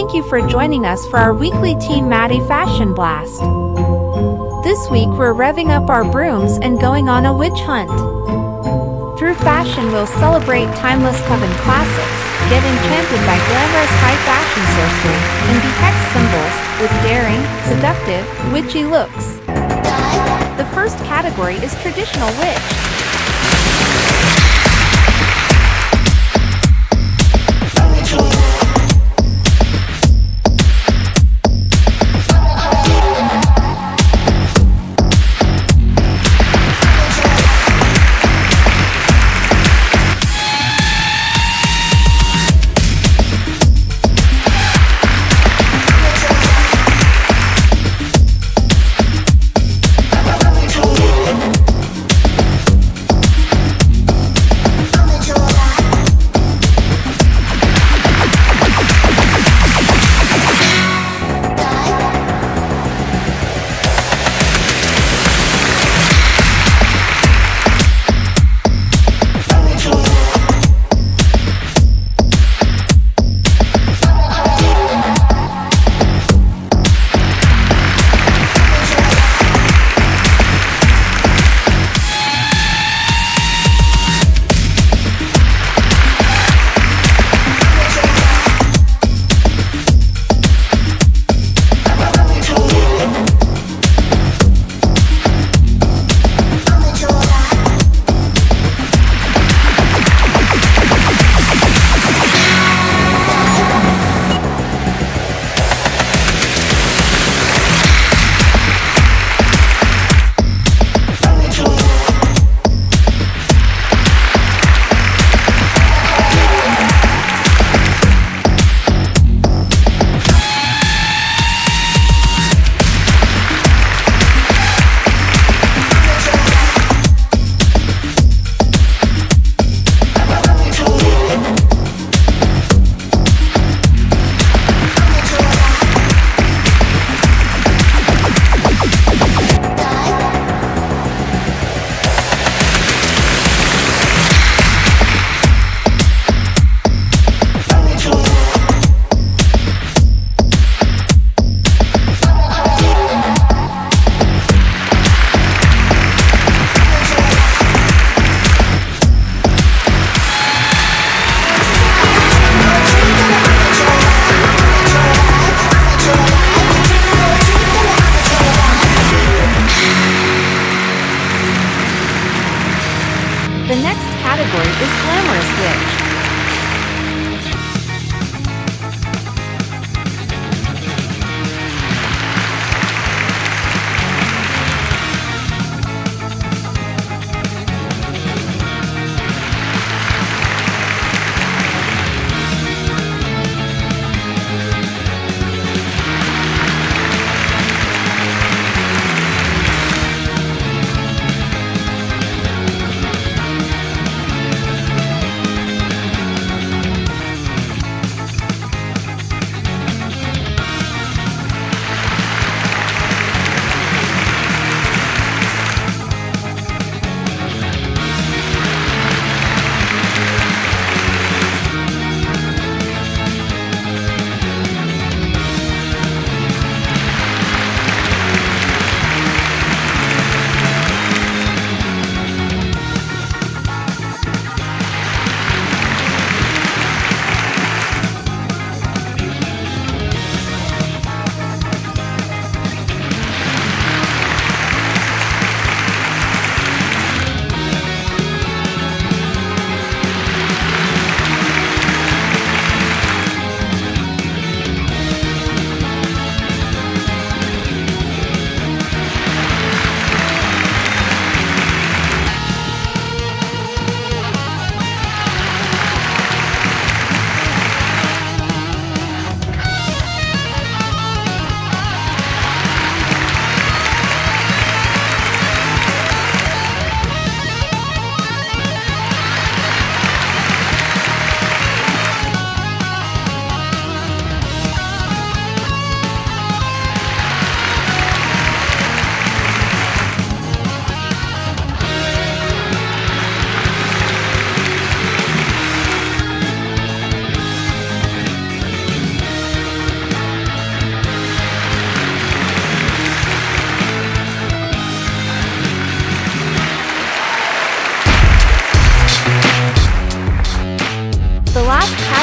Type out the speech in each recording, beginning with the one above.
thank you for joining us for our weekly Team Maddie Fashion Blast. This week we're revving up our brooms and going on a witch hunt. Through fashion we'll celebrate timeless coven classics, get enchanted by glamorous high fashion sorcery, and be hex-symbols with daring, seductive, witchy looks. The first category is traditional witch.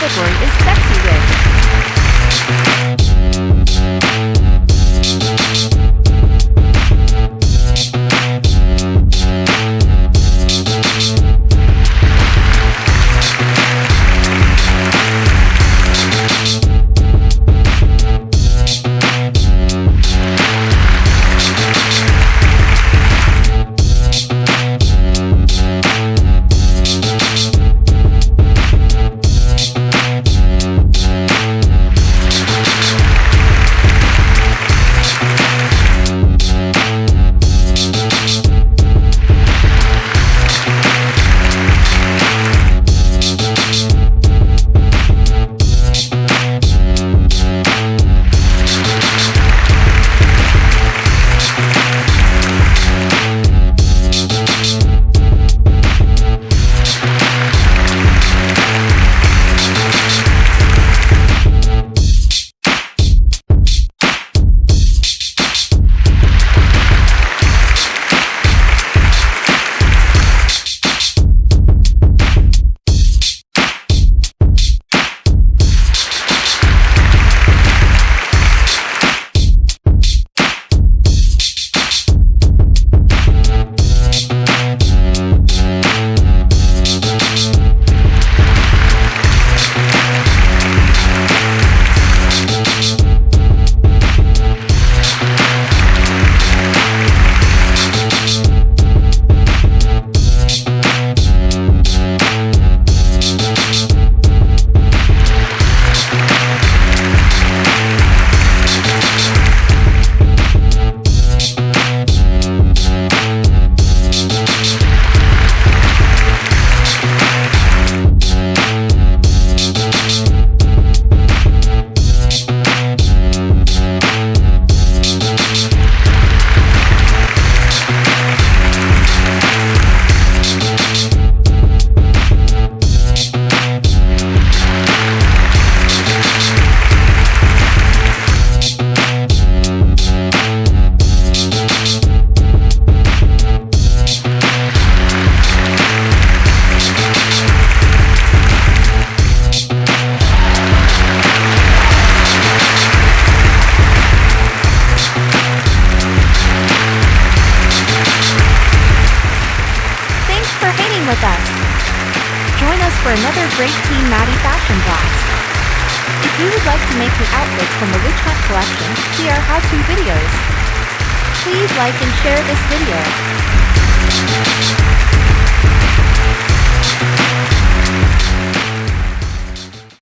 category is sexy wig. With us. Join us for another great Team Maddie fashion blast. If you would like to make the outfits from the Witch Hunt collection, see our how-to videos. Please like and share this video.